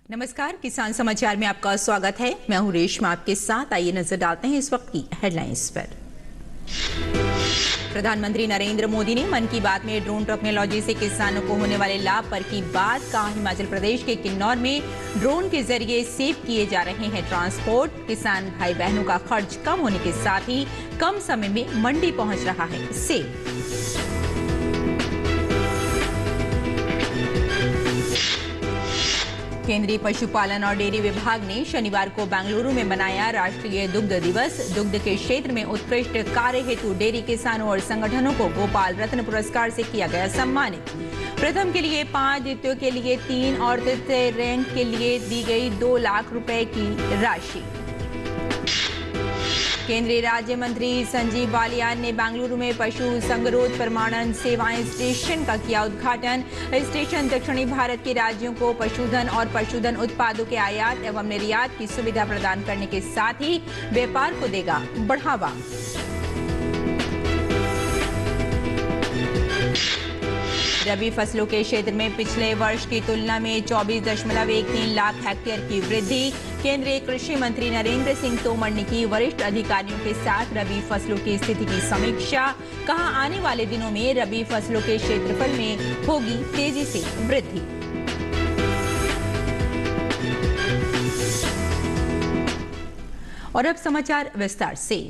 नमस्कार, किसान समाचार में आपका स्वागत है। मैं हूं रेशमा आपके साथ। आइए नजर डालते हैं इस वक्त की हेडलाइंस पर। प्रधानमंत्री नरेंद्र मोदी ने मन की बात में ड्रोन टेक्नोलॉजी से किसानों को होने वाले लाभ पर की बात। कहा हिमाचल प्रदेश के किन्नौर में ड्रोन के जरिए सेव किए जा रहे हैं ट्रांसपोर्ट। किसान भाई बहनों का खर्च कम होने के साथ ही कम समय में मंडी पहुंच रहा है सेब। केंद्रीय पशुपालन और डेयरी विभाग ने शनिवार को बेंगलुरु में मनाया राष्ट्रीय दुग्ध दिवस। दुग्ध के क्षेत्र में उत्कृष्ट कार्य हेतु डेयरी किसानों और संगठनों को गोपाल रत्न पुरस्कार से किया गया सम्मानित। प्रथम के लिए 5, द्वितीय के लिए 3 और तृतीय रैंक के लिए दी गई 2 लाख रुपए की राशि। केंद्रीय राज्य मंत्री संजीव बालियान ने बेंगलुरु में पशु संगरोध प्रमाणन सेवाएं स्टेशन का किया उद्घाटन। स्टेशन दक्षिणी भारत के राज्यों को पशुधन और पशुधन उत्पादों के आयात एवं निर्यात की सुविधा प्रदान करने के साथ ही व्यापार को देगा बढ़ावा। रबी फसलों के क्षेत्र में पिछले वर्ष की तुलना में 24.13 लाख हेक्टेयर की वृद्धि। केंद्रीय कृषि मंत्री नरेंद्र सिंह तोमर ने की वरिष्ठ अधिकारियों के साथ रबी फसलों की स्थिति की समीक्षा। कहा आने वाले दिनों में रबी फसलों के क्षेत्रफल में होगी तेजी से वृद्धि। और अब समाचार विस्तार से।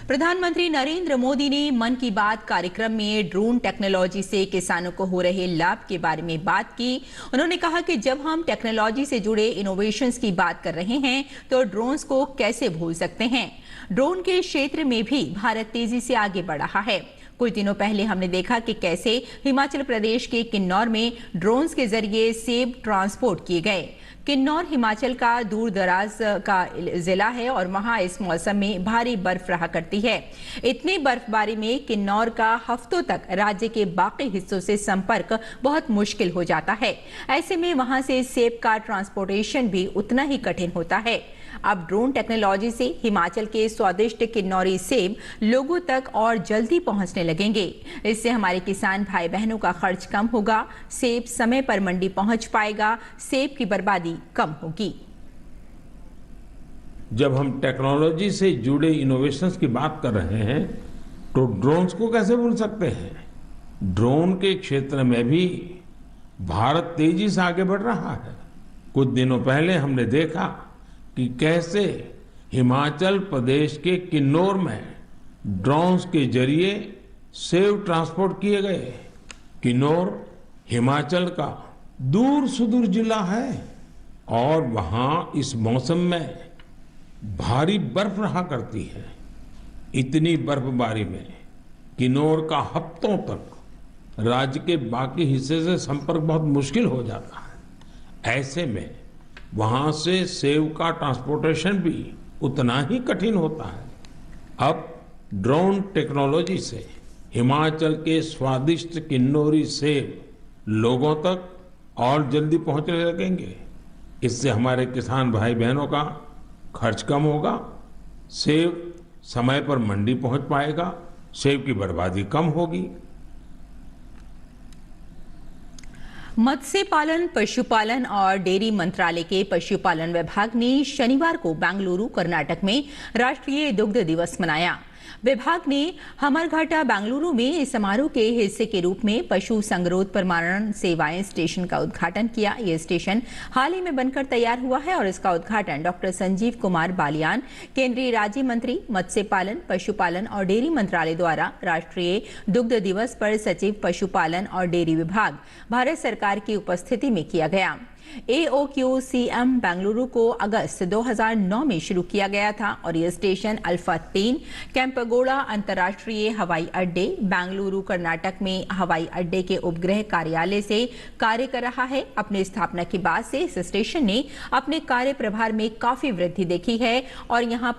प्रधानमंत्री नरेंद्र मोदी ने मन की बात कार्यक्रम में ड्रोन टेक्नोलॉजी से किसानों को हो रहे लाभ के बारे में बात की। उन्होंने कहा कि जब हम टेक्नोलॉजी से जुड़े इनोवेशंस की बात कर रहे हैं तो ड्रोन्स को कैसे भूल सकते हैं। ड्रोन के क्षेत्र में भी भारत तेजी से आगे बढ़ रहा है। कुछ दिनों पहले हमने देखा कि कैसे हिमाचल प्रदेश के किन्नौर में ड्रोन्स के जरिए सेब ट्रांसपोर्ट किए गए। किन्नौर हिमाचल का दूर दराज का जिला है और वहां इस मौसम में भारी बर्फ रहा करती है। इतनी बर्फबारी में किन्नौर का हफ्तों तक राज्य के बाकी हिस्सों से संपर्क बहुत मुश्किल हो जाता है। ऐसे में वहां से सेब का ट्रांसपोर्टेशन भी उतना ही कठिन होता है। अब ड्रोन टेक्नोलॉजी से हिमाचल के स्वादिष्ट किन्नौरी सेब लोगों तक और जल्दी पहुंचने लगेंगे। इससे हमारे किसान भाई बहनों का खर्च कम होगा, सेब समय पर मंडी पहुंच पाएगा, सेब की बर्बादी कम होगी। जब हम टेक्नोलॉजी से जुड़े इनोवेशंस की बात कर रहे हैं तो ड्रोन्स को कैसे भूल सकते हैं। ड्रोन के क्षेत्र में भी भारत तेजी से आगे बढ़ रहा है। कुछ दिनों पहले हमने देखा कि कैसे हिमाचल प्रदेश के किन्नौर में ड्रोन्स के जरिए सेब ट्रांसपोर्ट किए गए। किन्नौर हिमाचल का दूर सुदूर जिला है और वहां इस मौसम में भारी बर्फ रहा करती है। इतनी बर्फबारी में किन्नौर का हफ्तों तक राज्य के बाकी हिस्से से संपर्क बहुत मुश्किल हो जाता है। ऐसे में वहां से सेब का ट्रांसपोर्टेशन भी उतना ही कठिन होता है। अब ड्रोन टेक्नोलॉजी से हिमाचल के स्वादिष्ट किन्नौरी सेब लोगों तक और जल्दी पहुंचने लगेंगे। इससे हमारे किसान भाई बहनों का खर्च कम होगा, सेब समय पर मंडी पहुंच पाएगा, सेब की बर्बादी कम होगी। मत्स्य पालन, पशुपालन और डेयरी मंत्रालय के पशुपालन विभाग ने शनिवार को बेंगलुरु, कर्नाटक में राष्ट्रीय दुग्ध दिवस मनाया। विभाग ने हमरघाटा बेंगलुरु में इस समारोह के हिस्से के रूप में पशु संगरोध प्रमाणन सेवाएं स्टेशन का उद्घाटन किया। यह स्टेशन हाल ही में बनकर तैयार हुआ है और इसका उद्घाटन डॉक्टर संजीव कुमार बालियान, केंद्रीय राज्य मंत्री, मत्स्य पालन, पशुपालन और डेयरी मंत्रालय द्वारा राष्ट्रीय दुग्ध दिवस पर सचिव पशुपालन और डेयरी विभाग, भारत सरकार की उपस्थिति में किया गया। AOQCM बेंगलुरु को अगस्त 2009 में शुरू किया गया था और यह स्टेशन अल्फा 3 कैंपगोड़ा अंतर्राष्ट्रीय हवाई अड्डे, बेंगलुरु, कर्नाटक में हवाई अड्डे के उपग्रह कार्यालय से कार्य कर रहा है। अपनी स्थापना के बाद से इस स्टेशन ने अपने कार्य प्रभार में काफी वृद्धि देखी है और यहां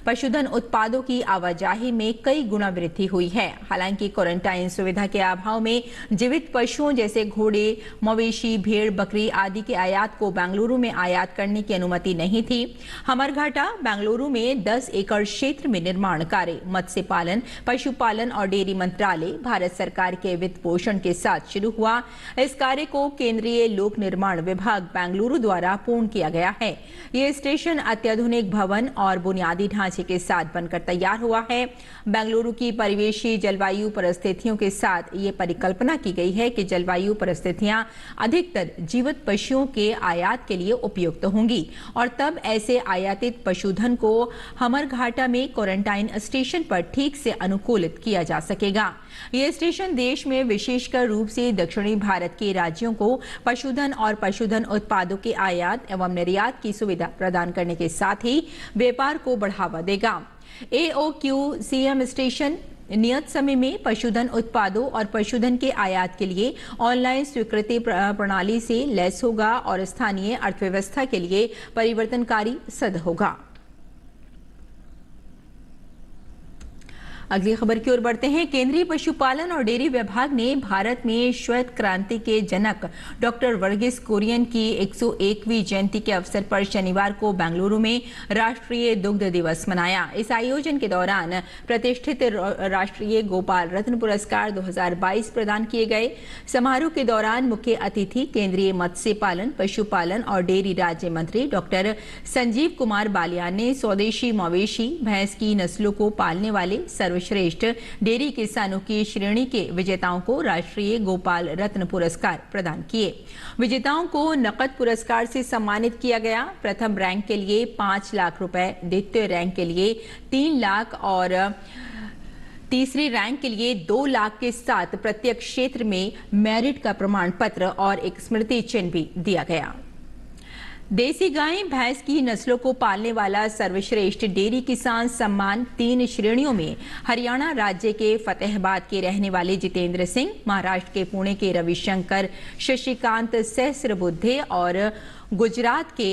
पशुधन उत्पादों की आवाजाही में कई गुना वृद्धि हुई है। हालांकि क्वारंटाइन सुविधा के अभाव में जीवित पशुओं जैसे घोड़े, मवेशी, भेड़, बकरी आदि के आयात को बेंगलुरु में आयात करने की अनुमति नहीं थी। हमरघाटा बेंगलुरु में 10 एकड़ क्षेत्र में निर्माण कार्य मत्स्य पालन, पशुपालन और डेयरी मंत्रालय, भारत सरकार के वित्त पोषण के साथ शुरू हुआ। इस कार्य को केंद्रीय लोक निर्माण विभाग बेंगलुरु द्वारा पूर्ण किया गया है। ये स्टेशन अत्याधुनिक भवन और बुनियादी ढांचे के साथ बनकर तैयार हुआ है। बेंगलुरु की परिवेशी जलवायु परिस्थितियों के साथ ये परिकल्पना की गई है कि जलवायु परिस्थितियां अधिकतर जीवित पशुओं के आयात के लिए उपयुक्त होंगी और तब ऐसे आयातित पशुधन को हमरघाटा में क्वारंटाइन स्टेशन पर ठीक से अनुकूलित किया जा सकेगा। ये स्टेशन देश में विशेषकर रूप से दक्षिणी भारत के राज्यों को पशुधन और पशुधन उत्पादों के आयात एवं निर्यात की सुविधा प्रदान करने के साथ ही व्यापार को बढ़ावा देगा। AOQCM स्टेशन नियत समय में पशुधन उत्पादों और पशुधन के आयात के लिए ऑनलाइन स्वीकृति प्रणाली से लैस होगा और स्थानीय अर्थव्यवस्था के लिए परिवर्तनकारी सिद्ध होगा। अगली खबर की ओर बढ़ते हैं। केंद्रीय पशुपालन और डेयरी विभाग ने भारत में श्वेत क्रांति के जनक डॉक्टर वर्गीस कुरियन की 101वीं जयंती के अवसर पर शनिवार को बेंगलुरु में राष्ट्रीय दुग्ध दिवस मनाया। इस आयोजन के दौरान प्रतिष्ठित राष्ट्रीय गोपाल रत्न पुरस्कार 2022 प्रदान किए गए। समारोह के दौरान मुख्य अतिथि केंद्रीय मत्स्य पालन, पशुपालन और डेयरी राज्य मंत्री डॉक्टर संजीव कुमार बालियान ने स्वदेशी मवेशी भैंस की नस्लों को पालने वाले सर्वश्रेष्ठ डेयरी किसानों की श्रेणी के विजेताओं को राष्ट्रीय गोपाल रत्न पुरस्कार प्रदान किए। विजेताओं को नकद पुरस्कार से सम्मानित किया गया। प्रथम रैंक के लिए 5 लाख रुपए, द्वितीय रैंक के लिए 3 लाख और तीसरी रैंक के लिए 2 लाख के साथ प्रत्येक क्षेत्र में मेरिट का प्रमाण पत्र और एक स्मृति चिन्ह भी दिया गया। देसी गाय भैंस की नस्लों को पालने वाला सर्वश्रेष्ठ डेयरी किसान सम्मान 3 श्रेणियों में हरियाणा राज्य के फतेहाबाद के रहने वाले जितेंद्र सिंह, महाराष्ट्र के पुणे के रविशंकर शशिकांत सहस्रबुद्धे और गुजरात के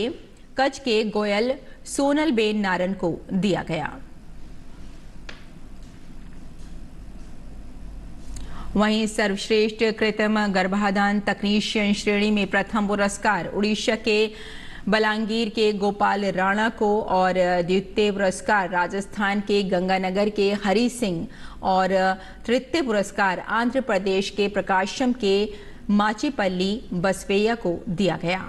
कच्छ के गोयल सोनलबेन नारन को दिया गया। वहीं सर्वश्रेष्ठ कृत्रिम गर्भाधान तकनीशियन श्रेणी में प्रथम पुरस्कार उड़ीसा के बलांगीर के गोपाल राणा को और द्वितीय पुरस्कार राजस्थान के गंगानगर के हरि सिंह और तृतीय पुरस्कार आंध्र प्रदेश के प्रकाशम के माचीपल्ली बसवेया को दिया गया।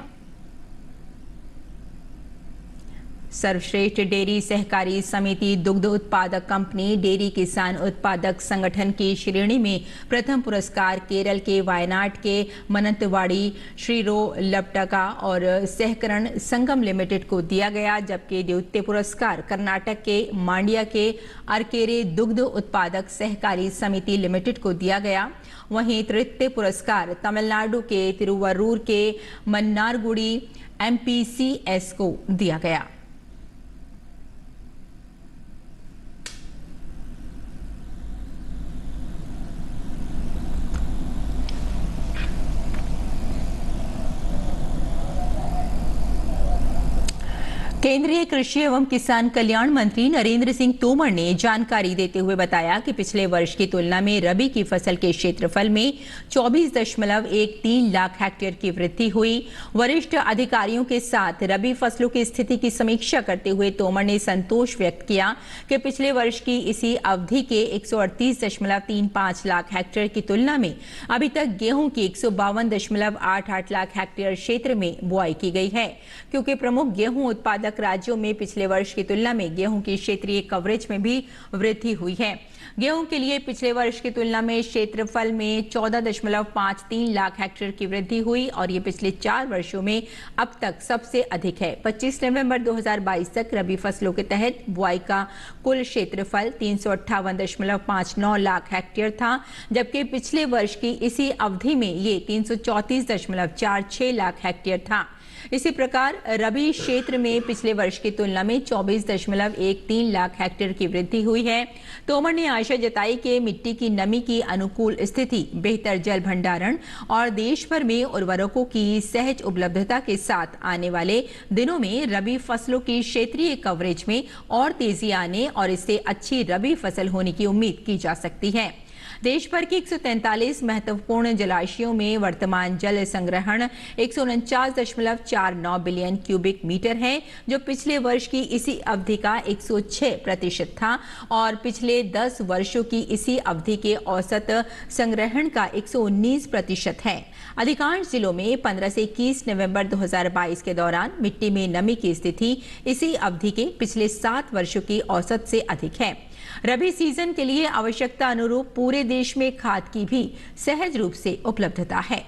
सर्वश्रेष्ठ डेयरी सहकारी समिति दुग्ध उत्पादक कंपनी डेयरी किसान उत्पादक संगठन की श्रेणी में प्रथम पुरस्कार केरल के वायनाड के मनंतवाड़ी श्रीरो लपटका और सहकरण संगम लिमिटेड को दिया गया, जबकि द्वितीय पुरस्कार कर्नाटक के मांड्या के अरकेरे दुग्ध उत्पादक सहकारी समिति लिमिटेड को दिया गया। वहीं तृतीय पुरस्कार तमिलनाडु के तिरुवरूर के मन्नारगुड़ी MPCS को दिया गया। केंद्रीय कृषि एवं किसान कल्याण मंत्री नरेंद्र सिंह तोमर ने जानकारी देते हुए बताया कि पिछले वर्ष की तुलना में रबी की फसल के क्षेत्रफल में 24.13 लाख हेक्टेयर की वृद्धि हुई। वरिष्ठ अधिकारियों के साथ रबी फसलों की स्थिति की समीक्षा करते हुए तोमर ने संतोष व्यक्त किया कि पिछले वर्ष की इसी अवधि के 138.35 लाख हेक्टेयर की तुलना में अभी तक गेहूं की 152.88 लाख हेक्टेयर क्षेत्र में बुआई की गई है, क्योंकि प्रमुख गेहूं उत्पादक राज्यों में पिछले वर्ष की तुलना में गेहूं की क्षेत्रीय कवरेज में भी वृद्धि हुई है। गेहूं के लिए पिछले वर्ष की तुलना में क्षेत्रफल में 14.53 लाख हेक्टेयर की वृद्धि हुई और ये पिछले 4 वर्षों में अब तक सबसे अधिक है। 25 नवंबर 2022 तक रबी फसलों के तहत बुआई का कुल क्षेत्रफल 358.59 लाख हेक्टेयर था, जबकि पिछले वर्ष की इसी अवधि में ये 334.46 लाख हेक्टेयर था। इसी प्रकार रबी क्षेत्र में पिछले वर्ष की तुलना में 24.13 लाख हेक्टेयर की वृद्धि हुई है। तोमर ने आशा जताई कि मिट्टी की नमी की अनुकूल स्थिति, बेहतर जल भंडारण और देश भर में उर्वरकों की सहज उपलब्धता के साथ आने वाले दिनों में रबी फसलों की क्षेत्रीय कवरेज में और तेजी आने और इससे अच्छी रबी फसल होने की उम्मीद की जा सकती है। देश भर की 143 महत्वपूर्ण जलाशयों में वर्तमान जल संग्रहण 149.49 बिलियन क्यूबिक मीटर है, जो पिछले वर्ष की इसी अवधि का 106% था और पिछले 10 वर्षों की इसी अवधि के औसत संग्रहण का 119% है। अधिकांश जिलों में 15 से 21 नवंबर 2022 के दौरान मिट्टी में नमी की स्थिति इसी अवधि के पिछले 7 वर्षों की औसत से अधिक है। रबी सीजन के लिए आवश्यकता अनुरूप पूरे देश में खाद की भी सहज रूप से उपलब्धता है।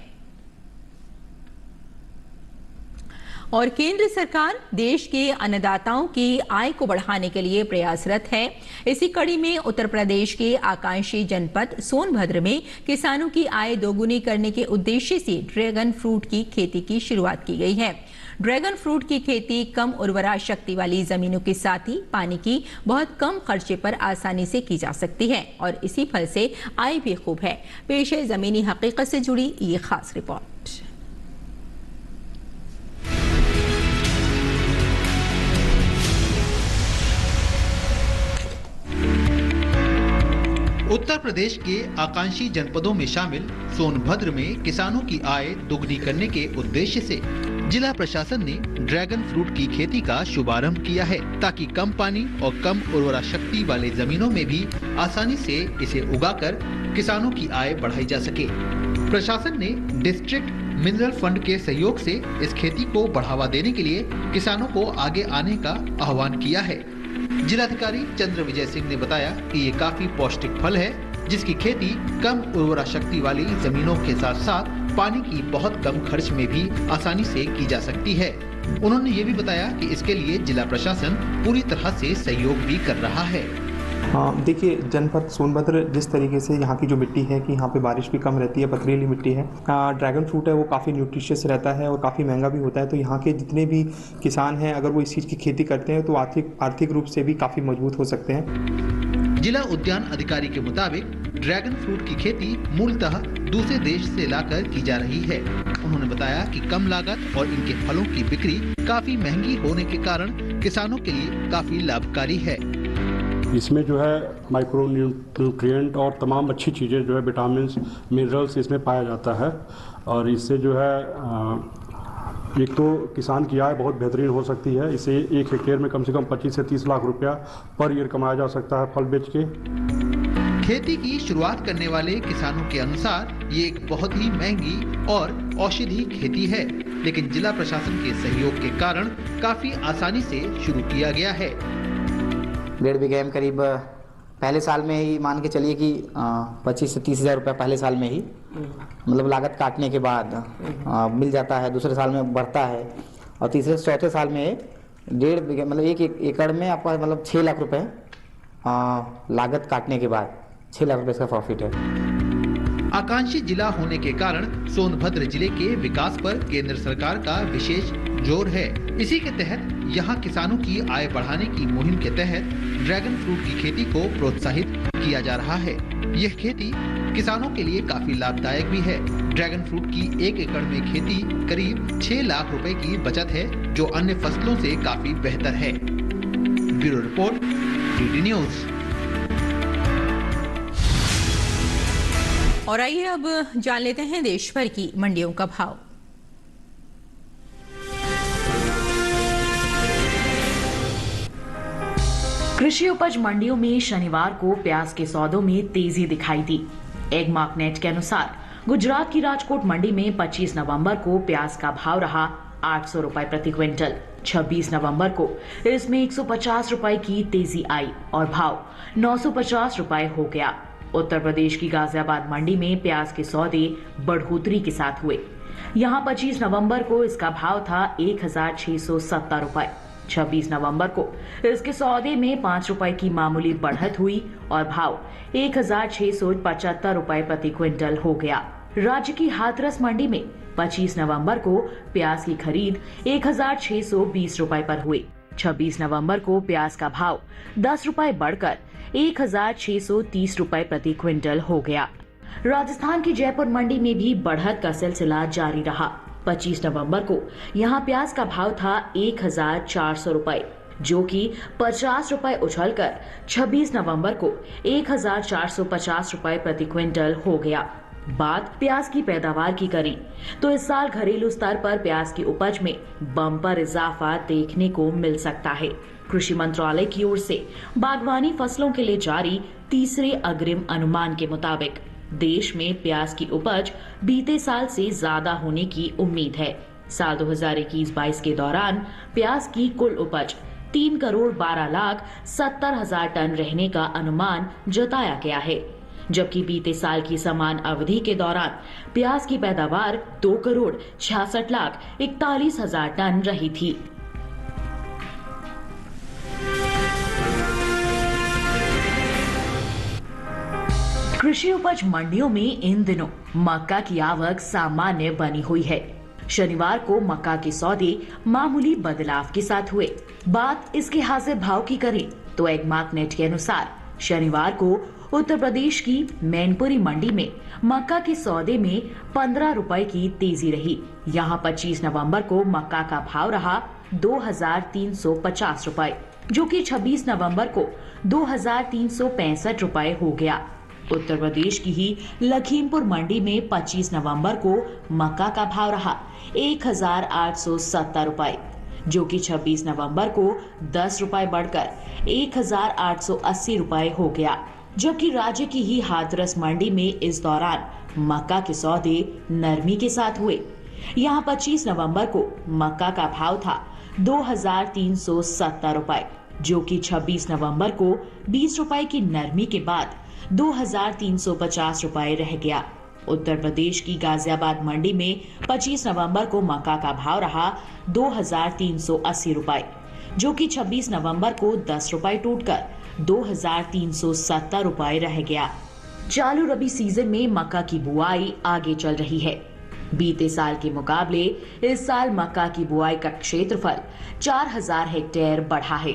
और केंद्र सरकार देश के अन्नदाताओं की आय को बढ़ाने के लिए प्रयासरत है। इसी कड़ी में उत्तर प्रदेश के आकांक्षी जनपद सोनभद्र में किसानों की आय दोगुनी करने के उद्देश्य से ड्रैगन फ्रूट की खेती की शुरुआत की गई है। ड्रैगन फ्रूट की खेती कम उर्वरा शक्ति वाली जमीनों के साथ ही पानी की बहुत कम खर्चे पर आसानी से की जा सकती है और इसी फल से आय भी खूब है। पेश है जमीनी हकीकत से जुड़ी ये खास रिपोर्ट। उत्तर प्रदेश के आकांक्षी जनपदों में शामिल सोनभद्र में किसानों की आय दोगुनी करने के उद्देश्य से जिला प्रशासन ने ड्रैगन फ्रूट की खेती का शुभारंभ किया है, ताकि कम पानी और कम उर्वरा शक्ति वाले जमीनों में भी आसानी से इसे उगाकर किसानों की आय बढ़ाई जा सके। प्रशासन ने डिस्ट्रिक्ट मिनरल फंड के सहयोग से इस खेती को बढ़ावा देने के लिए किसानों को आगे आने का आह्वान किया है। जिलाधिकारी चंद्र विजय सिंह ने बताया कि ये काफी पौष्टिक फल है, जिसकी खेती कम उर्वरा शक्ति वाली जमीनों के साथ साथ पानी की बहुत कम खर्च में भी आसानी से की जा सकती है। उन्होंने ये भी बताया कि इसके लिए जिला प्रशासन पूरी तरह से सहयोग भी कर रहा है। देखिए, जनपद सोनभद्र जिस तरीके से यहाँ की जो मिट्टी है कि यहाँ पे बारिश भी कम रहती है, पथरीली मिट्टी है, ड्रैगन फ्रूट है वो काफ़ी न्यूट्रिशियस रहता है और काफ़ी महंगा भी होता है। तो यहाँ के जितने भी किसान हैं, अगर वो इस चीज़ की खेती करते हैं तो आर्थिक रूप से भी काफ़ी मजबूत हो सकते हैं। जिला उद्यान अधिकारी के मुताबिक ड्रैगन फ्रूट की खेती मूलतः दूसरे देश से लाकर की जा रही है। उन्होंने बताया कि कम लागत और इनके फलों की बिक्री काफी महंगी होने के कारण किसानों के लिए काफी लाभकारी है। इसमें जो है माइक्रो न्यूट्रिएंट और तमाम अच्छी चीज़ें जो है विटामिन मिनरल्स इसमें पाया जाता है और इससे जो है एक तो किसान की आय बहुत बेहतरीन हो सकती है। इसे 1 हेक्टेयर में कम से कम 25 से 30 लाख रुपया पर ईयर कमाया जा सकता है फल बेच के। खेती की शुरुआत करने वाले किसानों के अनुसार ये एक बहुत ही महंगी और औषधि खेती है, लेकिन जिला प्रशासन के सहयोग के कारण काफी आसानी से शुरू किया गया है। 1.5 बीघे में करीब पहले साल में ही मान के चलिए कि 25 से 30 हज़ार रुपये पहले साल में ही मतलब लागत काटने के बाद मिल जाता है। दूसरे साल में बढ़ता है और तीसरे चौथे साल में 1.5 बीघे मतलब 1 एकड़ में आपका मतलब 6 लाख रुपए लागत काटने के बाद 6 लाख रुपए इसका प्रॉफिट है। आकांक्षी जिला होने के कारण सोनभद्र जिले के विकास पर केंद्र सरकार का विशेष जोर है। इसी के तहत यहाँ किसानों की आय बढ़ाने की मुहिम के तहत ड्रैगन फ्रूट की खेती को प्रोत्साहित किया जा रहा है। यह खेती किसानों के लिए काफी लाभदायक भी है। ड्रैगन फ्रूट की 1 एकड़ में खेती करीब 6 लाख रुपए की बचत है, जो अन्य फसलों से काफी बेहतर है। Bureau report, DD news. और आइए अब जान लेते हैं देश भर की मंडियों का भाव। कृषि उपज मंडियों में शनिवार को प्याज के सौदों में तेजी दिखाई दी। एग मार्केट के अनुसार गुजरात की राजकोट मंडी में 25 नवंबर को प्याज का भाव रहा 800 रुपए प्रति क्विंटल। 26 नवंबर को इसमें 150 रुपए की तेजी आई और भाव 950 रुपए हो गया। उत्तर प्रदेश की गाजियाबाद मंडी में प्याज के सौदे बढ़ोतरी के साथ हुए। यहां 25 नवंबर को इसका भाव था 1670 रुपए। 26 नवंबर को इसके सौदे में 5 रुपए की मामूली बढ़त हुई और भाव 1675 रुपए प्रति क्विंटल हो गया। राज्य की हाथरस मंडी में 25 नवंबर को प्याज की खरीद 1620 रुपए पर हुई। 26 नवंबर को प्याज का भाव 10 रुपए बढ़कर 1630 रुपए प्रति क्विंटल हो गया। राजस्थान की जयपुर मंडी में भी बढ़त का सिलसिला जारी रहा। 25 नवंबर को यहां प्याज का भाव था 1400 रुपए। जो कि 50 रुपए उछलकर 26 नवंबर को 1450 रुपए प्रति क्विंटल हो गया। बात प्याज की पैदावार की करें तो इस साल घरेलू स्तर पर प्याज की उपज में बम्पर इजाफा देखने को मिल सकता है। कृषि मंत्रालय की ओर से बागवानी फसलों के लिए जारी तीसरे अग्रिम अनुमान के मुताबिक देश में प्याज की उपज बीते साल से ज्यादा होने की उम्मीद है। साल 2021-22 के दौरान प्याज की कुल उपज 3,12,70,000 टन रहने का अनुमान जताया गया है, जबकि बीते साल की समान अवधि के दौरान प्याज की पैदावार 2,66,41,000 टन रही थी। कृषि उपज मंडियों में इन दिनों मक्का की आवक सामान्य बनी हुई है। शनिवार को मक्का के सौदे मामूली बदलाव के साथ हुए। बात इसके हाजिर भाव की करें तो एगमार्क नेट के अनुसार शनिवार को उत्तर प्रदेश की मैनपुरी मंडी में मक्का के सौदे में 15 रुपए की तेजी रही। यहां 25 नवंबर को मक्का का भाव रहा 2,350 रुपए, जो कि 26 नवंबर को 2,365 रुपए हो गया। उत्तर प्रदेश की ही लखीमपुर मंडी में 25 नवंबर को मक्का का भाव रहा 1,870 रुपए, जो कि 26 नवंबर को 10 रुपए बढ़कर 1,880 रुपए हो गया। जबकि राज्य की ही हाथरस मंडी में इस दौरान मक्का के सौदे नरमी के साथ हुए। यहां 25 नवंबर को मक्का का भाव था 2,370 रुपए, जो कि 26 नवंबर को 20 रुपए की नरमी के बाद 2,350 रुपए रह गया। उत्तर प्रदेश की गाजियाबाद मंडी में 25 नवंबर को मक्का का भाव रहा 2,380 रुपए, जो कि 26 नवंबर को 10 रुपए टूटकर 2,370 रुपए रह गया। चालू रबी सीजन में मक्का की बुआई आगे चल रही है। बीते साल के मुकाबले इस साल मक्का की बुआई का क्षेत्रफल 4,000 हेक्टेयर बढ़ा है।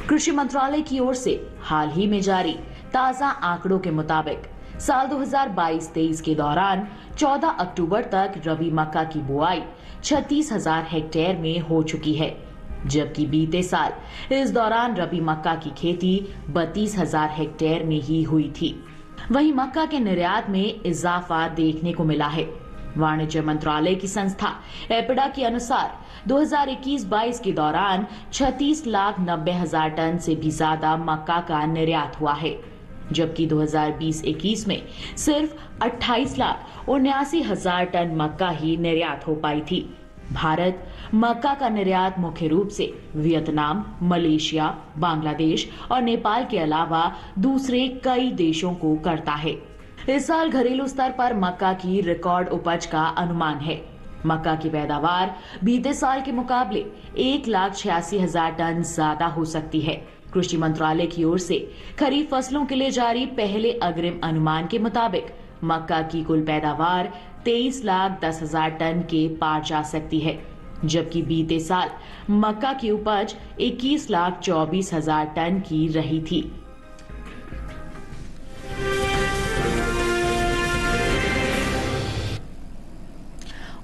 कृषि मंत्रालय की ओर से हाल ही में जारी ताजा आंकड़ों के मुताबिक साल 2022-23 के दौरान 14 अक्टूबर तक रबी मक्का की बुआई 36,000 हेक्टेयर में हो चुकी है, जबकि बीते साल इस दौरान रबी मक्का की खेती 32,000 हेक्टेयर में ही हुई थी। वहीं मक्का के निर्यात में इजाफा देखने को मिला है। वाणिज्य मंत्रालय की संस्था एपिडा के अनुसार 2021-22 के दौरान 36,90,000 टन से भी ज्यादा मक्का का निर्यात हुआ है, जबकि 2020-21 में सिर्फ 28,79,000 टन मक्का ही निर्यात हो पाई थी। भारत मक्का का निर्यात मुख्य रूप से वियतनाम, मलेशिया, बांग्लादेश और नेपाल के अलावा दूसरे कई देशों को करता है। इस साल घरेलू स्तर पर मक्का की रिकॉर्ड उपज का अनुमान है। मक्का की पैदावार बीते साल के मुकाबले 1,86,000 टन ज्यादा हो सकती है। कृषि मंत्रालय की ओर से खरीफ फसलों के लिए जारी पहले अग्रिम अनुमान के मुताबिक मक्का की कुल पैदावार 23,10,000 टन के पार जा सकती है, जबकि बीते साल मक्का की उपज 21,24,000 टन की रही थी।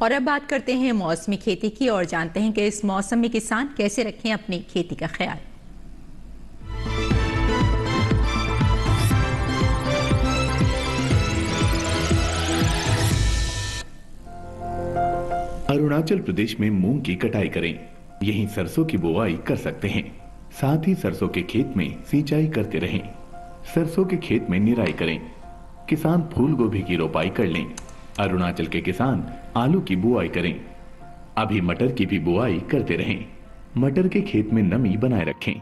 और अब बात करते हैं मौसमी खेती की और जानते हैं कि इस मौसम में किसान कैसे रखें अपनी खेती का ख्याल। अरुणाचल प्रदेश में मूंग की कटाई करें। यहीं सरसों की बुआई कर सकते हैं। साथ ही सरसों के खेत में सिंचाई करते रहें। सरसों के खेत में निराई करें। किसान फूल गोभी की रोपाई कर लें। अरुणाचल के किसान आलू की बुआई करें। अभी मटर की भी बुआई करते रहें। मटर के खेत में नमी बनाए रखें।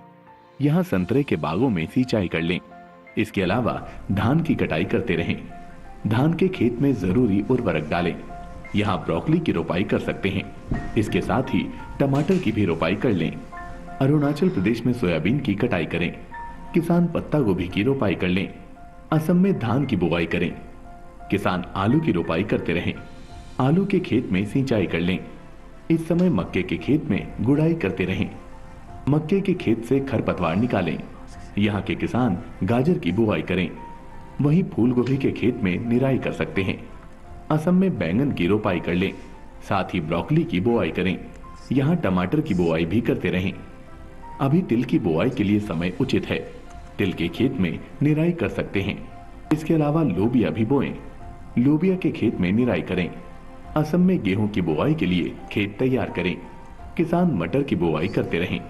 यहाँ संतरे के बागों में सिंचाई कर लें। इसके अलावा धान की कटाई करते रहें। धान के खेत में जरूरी उर्वरक डालें। यहाँ ब्रोकली की रोपाई कर सकते हैं। इसके साथ ही टमाटर की भी रोपाई कर लें। अरुणाचल प्रदेश में सोयाबीन की कटाई करें। किसान पत्ता गोभी की रोपाई कर लें। असम में धान की बुआई करें। किसान आलू की रोपाई करते रहें। आलू के खेत में सिंचाई कर लें। इस समय मक्के के खेत में गुड़ाई करते रहें। मक्के के खेत से खरपतवार निकालें। यहाँ के किसान गाजर की बुआई करें। वहीं फूल गोभी के खेत में निराई कर सकते हैं। असम में बैंगन की रोपाई कर लें। साथ ही ब्रोकली की बुआई करें। यहाँ टमाटर की बुआई भी करते रहें। अभी तिल की बुआई के लिए समय उचित है। तिल के खेत में निराई कर सकते हैं। इसके अलावा लोबिया भी बोएं। लोबिया के खेत में निराई करें। असम में गेहूं की बुआई के लिए खेत तैयार करें। किसान मटर की बुआई करते रहें।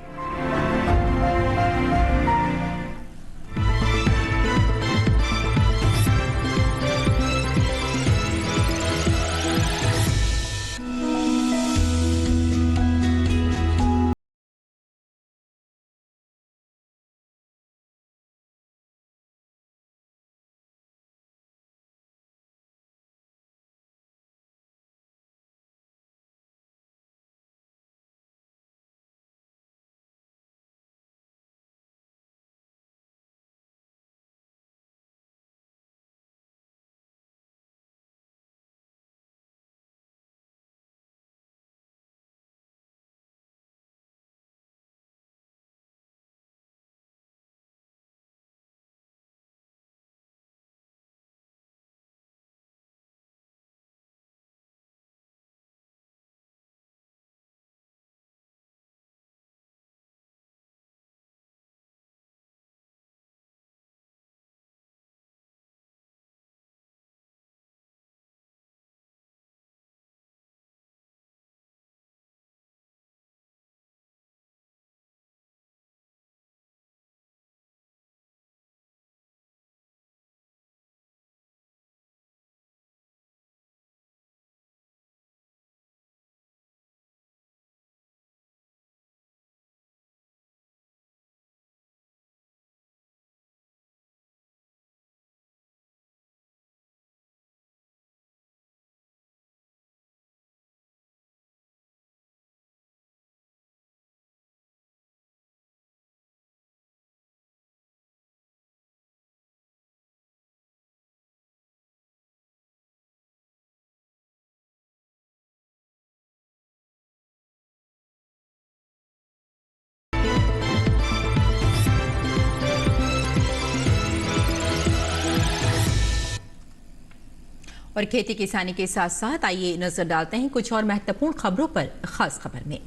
और खेती किसानी के साथ साथ आइए नजर डालते हैं कुछ और महत्वपूर्ण खबरों पर। खास खबर में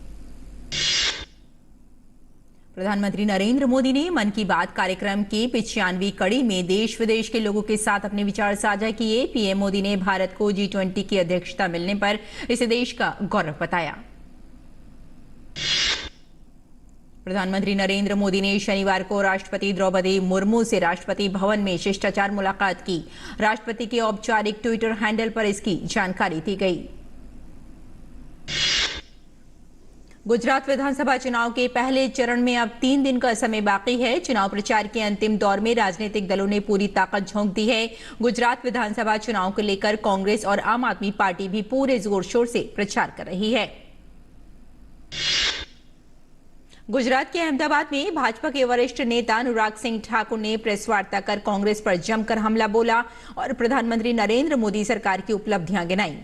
प्रधानमंत्री नरेंद्र मोदी ने मन की बात कार्यक्रम की 95वीं कड़ी में देश विदेश के लोगों के साथ अपने विचार साझा किए। पीएम मोदी ने भारत को G20 की अध्यक्षता मिलने पर इसे देश का गौरव बताया। प्रधानमंत्री नरेंद्र मोदी ने शनिवार को राष्ट्रपति द्रौपदी मुर्मू से राष्ट्रपति भवन में शिष्टाचार मुलाकात की। राष्ट्रपति के औपचारिक ट्विटर हैंडल पर इसकी जानकारी दी गई। गुजरात विधानसभा चुनाव के पहले चरण में अब 3 दिन का समय बाकी है। चुनाव प्रचार के अंतिम दौर में राजनीतिक दलों ने पूरी ताकत झोंक दी है। गुजरात विधानसभा चुनाव को लेकर कांग्रेस और आम आदमी पार्टी भी पूरे जोर शोर से प्रचार कर रही है। गुजरात के अहमदाबाद में भाजपा के वरिष्ठ नेता अनुराग सिंह ठाकुर ने प्रेस वार्ता कर कांग्रेस पर जमकर हमला बोला और प्रधानमंत्री नरेंद्र मोदी सरकार की उपलब्धियां गिनाई।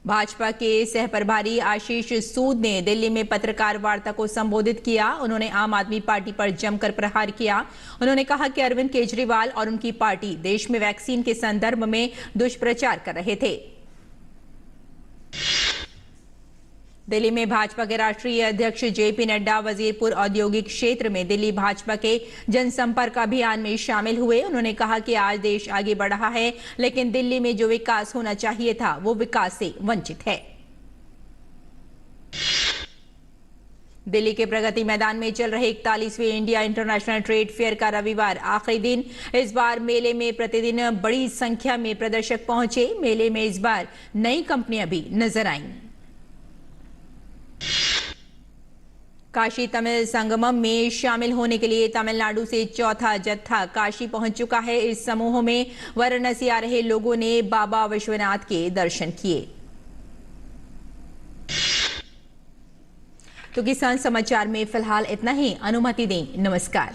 भाजपा के सह प्रभारी आशीष सूद ने दिल्ली में पत्रकार वार्ता को संबोधित किया। उन्होंने आम आदमी पार्टी पर जमकर प्रहार किया। उन्होंने कहा कि अरविंद केजरीवाल और उनकी पार्टी देश में वैक्सीन के संदर्भ में दुष्प्रचार कर रहे थे। दिल्ली में भाजपा के राष्ट्रीय अध्यक्ष जेपी नड्डा वजीरपुर औद्योगिक क्षेत्र में दिल्ली भाजपा के जनसंपर्क अभियान में शामिल हुए। उन्होंने कहा कि आज देश आगे बढ़ रहा है, लेकिन दिल्ली में जो विकास होना चाहिए था वो विकास से वंचित है। दिल्ली के प्रगति मैदान में चल रहे 41वें इंडिया इंटरनेशनल ट्रेड फेयर का रविवार आखिरी दिन। इस बार मेले में प्रतिदिन बड़ी संख्या में प्रदर्शक पहुंचे। मेले में इस बार नई कंपनियां भी नजर आईं। काशी तमिल संगमम में शामिल होने के लिए तमिलनाडु से चौथा जत्था काशी पहुंच चुका है। इस समूह में वाराणसी आ रहे लोगों ने बाबा विश्वनाथ के दर्शन किए। तो किसान समाचार में फिलहाल इतना ही। अनुमति दें। नमस्कार।